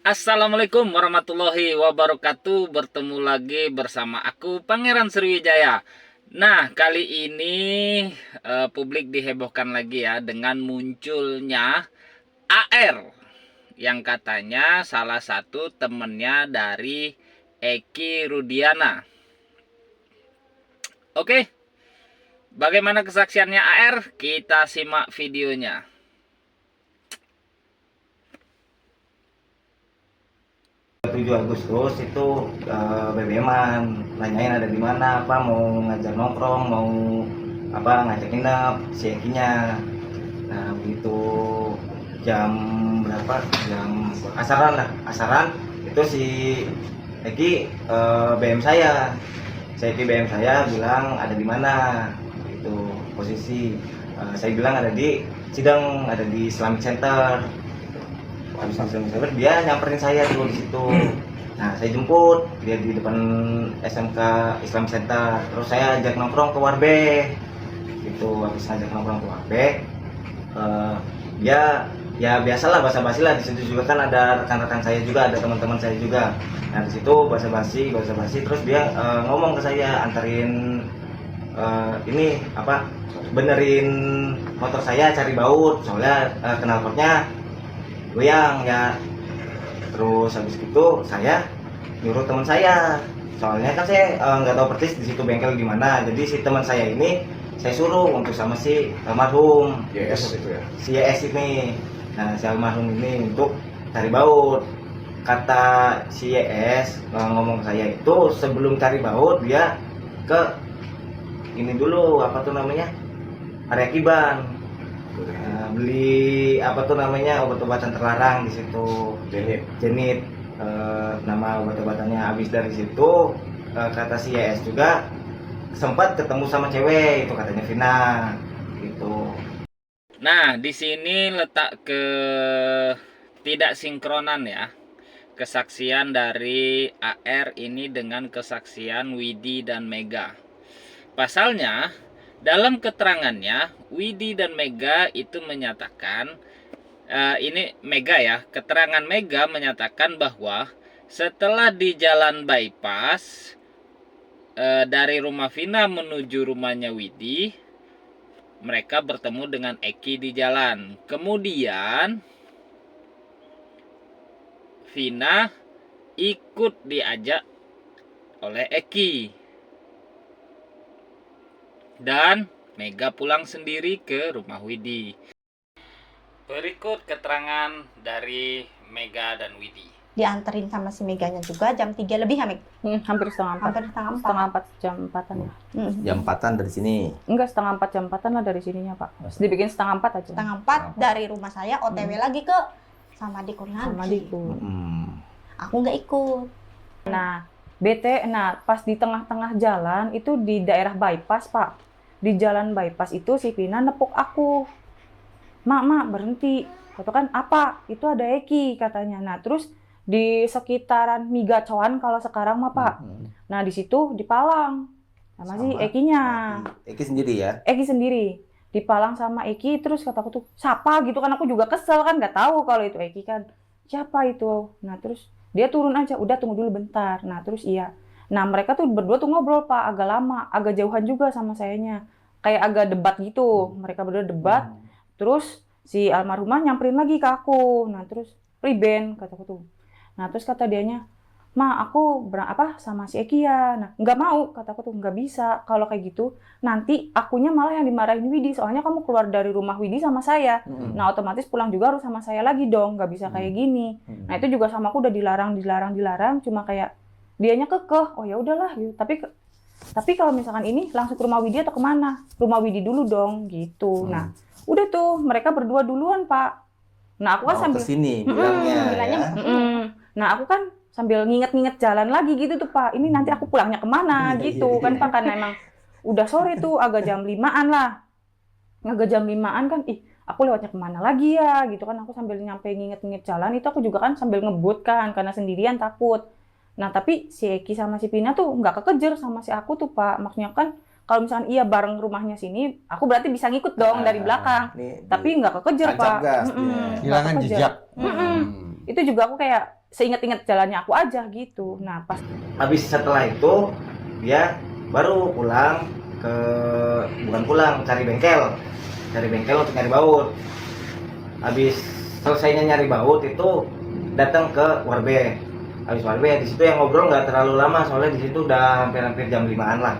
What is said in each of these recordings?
Assalamualaikum warahmatullahi wabarakatuh. Bertemu lagi bersama aku Pangeran Sriwijaya. Nah, kali ini publik dihebohkan lagi ya dengan munculnya AR yang katanya salah satu temennya dari Eki Rudiana. Oke, bagaimana kesaksiannya AR? Kita simak videonya. 7 Agustus itu BBM-an, nanyain ada di mana, apa mau ngajak nongkrong, mau apa ngajak nginep si Ekinya. Nah begitu jam berapa, jam asaran itu si Eki BM saya, BM saya bilang ada di mana, itu posisi saya bilang ada di Cideng, ada di Islamic Center. Habis Islamic dia nyamperin saya dulu di situ. Nah saya jemput dia di depan SMK Islam Center, terus saya ajak nongkrong ke Warbe gitu. Habis ngajak nongkrong ke Warbe, dia ya biasalah basa-basi lah. Di situ juga kan ada rekan-rekan saya juga, ada teman-teman saya juga. Nah di situ basa-basi terus dia ngomong ke saya, anterin ini apa, benerin motor saya cari baut, soalnya knalpotnya goyang ya. Terus habis itu saya nyuruh teman saya, soalnya kan saya nggak tahu persis di situ bengkel di mana. Jadi si teman saya ini saya suruh untuk sama si almarhum YS itu ya? si YS ini. Nah si almarhum ini untuk cari baut. Kata si YS ngomong ke saya itu sebelum cari baut dia ke ini dulu, apa tuh namanya, area Kiban. Beli apa tuh namanya, obat-obatan terlarang di situ, Jenit. Nama obat-obatannya. Habis dari situ kata si YS juga sempat ketemu sama cewek itu, katanya Vina gitu. Nah, di sini letak ke tidak sinkronan ya kesaksian dari AR ini dengan kesaksian Widi dan Mega. Pasalnya, dalam keterangannya Widi dan Mega itu menyatakan ini Mega ya, keterangan Mega menyatakan bahwa setelah di jalan bypass dari rumah Vina menuju rumahnya Widi, mereka bertemu dengan Eki di jalan. Kemudian Vina ikut diajak oleh Eki dan Mega pulang sendiri ke rumah Widi. Berikut keterangan dari Mega dan Widi. Dianterin sama si Meganya juga jam 3 lebih ya, Meg? Hampir setengah 4. Hampir setengah 4. Setengah 4 jam 4-an ya. Jam 4-an dari sini. Enggak, setengah 4 jam 4-an lah dari sininya, Pak. Dibikin setengah 4 aja. Setengah 4 dari rumah saya OTW lagi ke sama Dikun lagi. Sama Diku. Aku nggak ikut. Nah, pas di tengah-tengah jalan itu di daerah bypass, Pak. Di jalan bypass itu si Vina nepuk aku. Mak, berhenti. Kata kan, apa? Itu ada Eki katanya. Nah, terus di sekitaran Migacoan kalau sekarang mah, Pak. Nah, di situ dipalang sama si Ekinya. Eki sendiri ya? Eki sendiri. Dipalang sama Eki, terus kataku tuh, siapa gitu kan, aku juga kesel kan, nggak tahu kalau itu Eki kan. Siapa itu? Nah, terus dia turun aja, udah tunggu dulu bentar. Nah, terus iya. Nah, mereka tuh berdua tuh ngobrol, Pak, agak lama, agak jauhan juga sama sayanya. Kayak agak debat gitu. Mereka berdua debat. Terus si almarhumah nyamperin lagi ke aku. Nah, terus priben kataku tuh. Nah, terus kata dianya, "Ma, aku sama si Eki ya." Nah, nggak mau, kataku tuh, nggak bisa. Kalau kayak gitu, nanti akunya malah yang dimarahin Widi. Soalnya kamu keluar dari rumah Widi sama saya. Nah, otomatis pulang juga harus sama saya lagi dong. Nggak bisa kayak gini. Nah, itu juga sama aku udah dilarang. Cuma kayak dianya kekeh. Oh ya udahlah gitu. Tapi kalau misalkan ini langsung ke rumah Widi atau kemana? Rumah Widi dulu dong, gitu. Nah, udah tuh mereka berdua duluan, Pak. Nah, aku kan sambil kesini bilangnya ya. Nah, aku kan sambil nginget-nginget jalan lagi gitu tuh, Pak. Ini nanti aku pulangnya kemana gitu kan, Pak. Karena emang udah sore tuh, agak jam 5-an lah. Agak jam 5-an kan, aku lewatnya kemana lagi ya gitu kan. Aku sambil nyampe nginget-nginget jalan itu aku juga kan sambil ngebut kan, karena sendirian takut. Nah, tapi si Eki sama si Pina tuh nggak kekejar sama si aku tuh, Pak. Maksudnya kan kalau misalkan iya bareng rumahnya sini, aku berarti bisa ngikut dong dari belakang. Tapi nggak kekejar, Pak. Gas, Hilangan jejak. Itu juga aku kayak seingat-ingat jalannya aku aja gitu. Nah pas Habis setelah itu dia baru pulang ke, bukan pulang, cari bengkel untuk nyari baut. Habis selesainya nyari baut itu datang ke Warbe. Habis Warbe di situ yang ngobrol nggak terlalu lama, soalnya di situ udah hampir jam 5-an lah,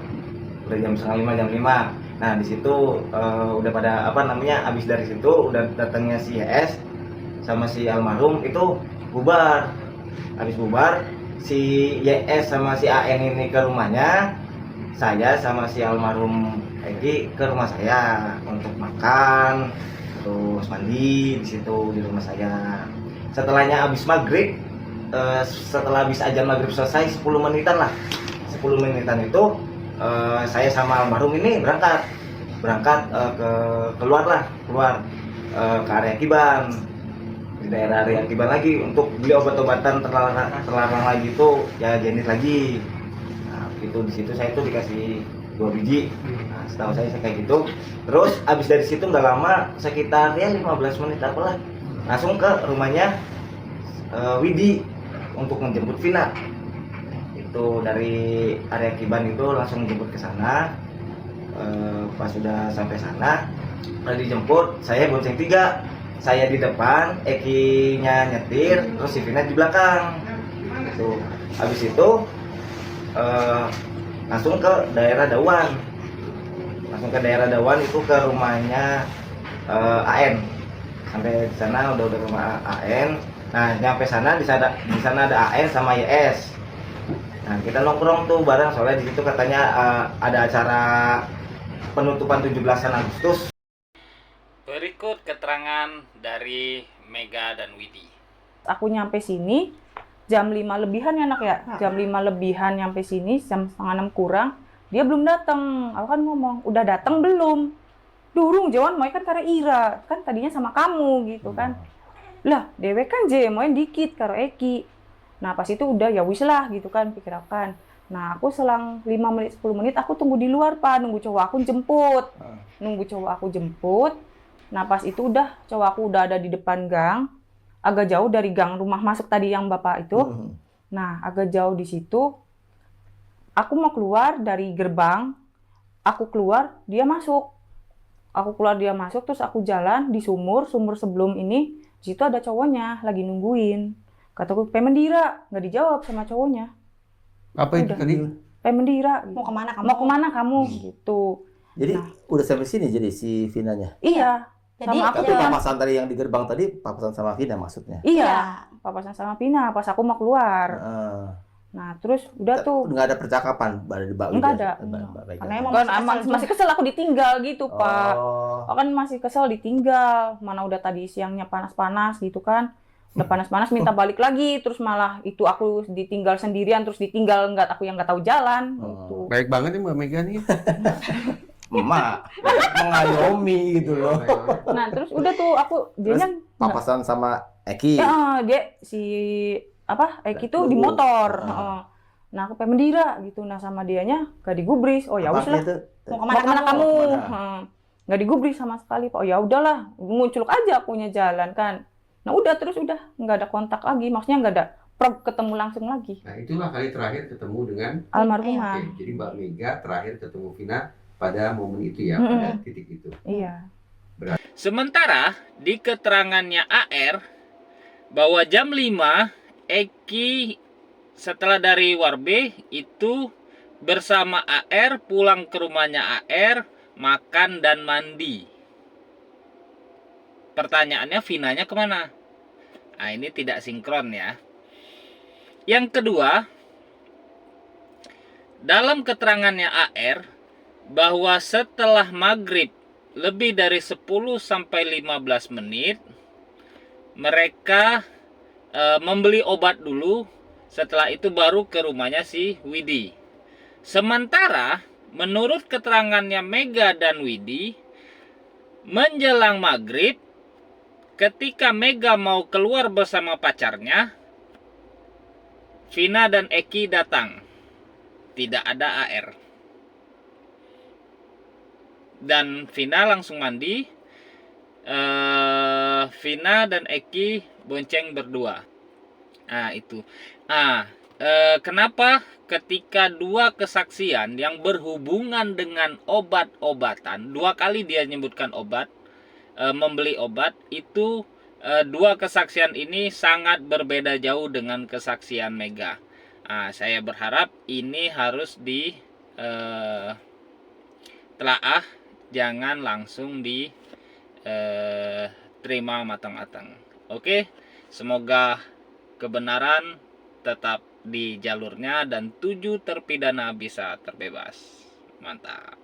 udah jam setengah 5, jam 5. Nah di situ udah pada habis dari situ udah datangnya si YS sama si almarhum itu bubar. Habis bubar si YS sama si AN ini ke rumahnya, saya sama si almarhum Egi ke rumah saya untuk makan, terus mandi di situ di rumah saya. Setelahnya habis maghrib, setelah habis azan maghrib selesai 10 menitan lah, 10 menitan itu saya sama almarhum ini berangkat keluar ke area Kiban, di daerah area Kiban lagi untuk beli obat-obatan terlarang lagi itu ya, jenis lagi. Nah itu di situ saya tuh dikasih 2 biji. Nah, setahu saya kayak gitu. Terus abis dari situ nggak lama, sekitar ya 15 menit apalah, langsung ke rumahnya Widi untuk menjemput Vina. Itu dari area Kiban itu langsung jemput ke sana. Pas sudah sampai sana udah dijemput, saya bonceng 3, saya di depan, Eki-nya nyetir, terus si Vina di belakang. Itu habis itu langsung ke daerah Dawan, itu ke rumahnya AN. Sampai di sana udah ke rumah AN. Nah nyampe sana, di sana ada AN sama YS. Nah kita nongkrong tuh bareng, soalnya di situ katanya ada acara penutupan 17-an Agustus. Berikut keterangan dari Mega dan Widi. aku nyampe sini jam 5 lebihan ya nak ya, jam 5 lebihan nyampe sini, jam setengah 6 kurang, dia belum datang. Aku kan ngomong, udah datang belum? Durung, jawan mau kan karena Ira, kan tadinya sama kamu gitu kan. Lah, dewe kan je, mau dikit karo Eki. Nah, pas itu udah ya wis lah gitu kan, pikir aku kan. Nah, aku selang 5 menit 10 menit aku tunggu di luar, Pak, nunggu cowok aku jemput. Nah, pas itu udah cowok aku udah ada di depan gang, agak jauh dari gang rumah masuk tadi yang Bapak itu. Nah, agak jauh di situ. Aku mau keluar dari gerbang, aku keluar, dia masuk. Terus aku jalan di sumur sebelum ini, di situ ada cowoknya lagi nungguin. Kataku, Pemendira, nggak dijawab sama cowoknya. Apa itu Udah. tadi? Pemendira, Mau kemana kamu? mau kemana kamu gitu. Jadi Nah. udah sampai sini jadi si Vinanya. Iya. Jadi Sama aku Tapi tuh yang papasan tadi yang di gerbang tadi papasan sama Vina maksudnya. iya, papasan sama Pina pas aku mau keluar. Heeh. Nah, terus udah tuh Nggak ada percakapan dari Mbak Wida. Nggak ada. Karena emang kan masih masih kesel aku ditinggal gitu, Pak. Oh. Aku kan masih kesel ditinggal. Mana udah tadi siangnya panas-panas gitu kan. Udah panas-panas minta balik lagi, terus malah itu aku ditinggal sendirian, terus ditinggal aku yang nggak tahu jalan gitu. Baik banget nih Mbak Mega nih. Emak mengayomi gitu loh. Nah, terus udah tuh aku dianya Papasan sama Eki. dia si Eki tuh di motor. Nah, aku pengen mendira gitu. Nah, sama dianya gak digubris. Oh ya wis lah. mau Mau kemana kamu? Kemana? Nggak digubris sama sekali, Pak. Oh ya udahlah, munculuk aja punya jalan kan. Nah udah nggak ada kontak lagi. Maksudnya nggak ada ketemu langsung lagi. Nah itulah kali terakhir ketemu dengan Almarhumah. Oke, jadi Mbak Mega terakhir ketemu Vina pada momen itu ya, pada titik itu. Iya. Sementara di keterangannya AR bahwa jam 5 Eki setelah dari Warbe itu bersama AR pulang ke rumahnya AR, makan dan mandi. Pertanyaannya Vinanya kemana? Nah ini tidak sinkron ya. Yang kedua, dalam keterangannya AR bahwa setelah maghrib lebih dari 10-15 menit mereka membeli obat dulu, setelah itu baru ke rumahnya si Widi. Sementara menurut keterangannya Mega dan Widi, menjelang maghrib ketika Mega mau keluar bersama pacarnya, Vina dan Eki datang. Tidak ada AR. Dan Vina langsung mandi. Vina dan Eki bonceng berdua. Nah, itu. Kenapa ketika dua kesaksian yang berhubungan dengan obat-obatan, 2 kali dia menyebutkan obat, membeli obat, itu dua kesaksian ini sangat berbeda jauh dengan kesaksian Mega. Saya berharap ini harus ditelaah, jangan langsung diterima matang-matang. Oke, semoga kebenaran tetap di jalurnya dan 7 terpidana bisa terbebas. Mantap.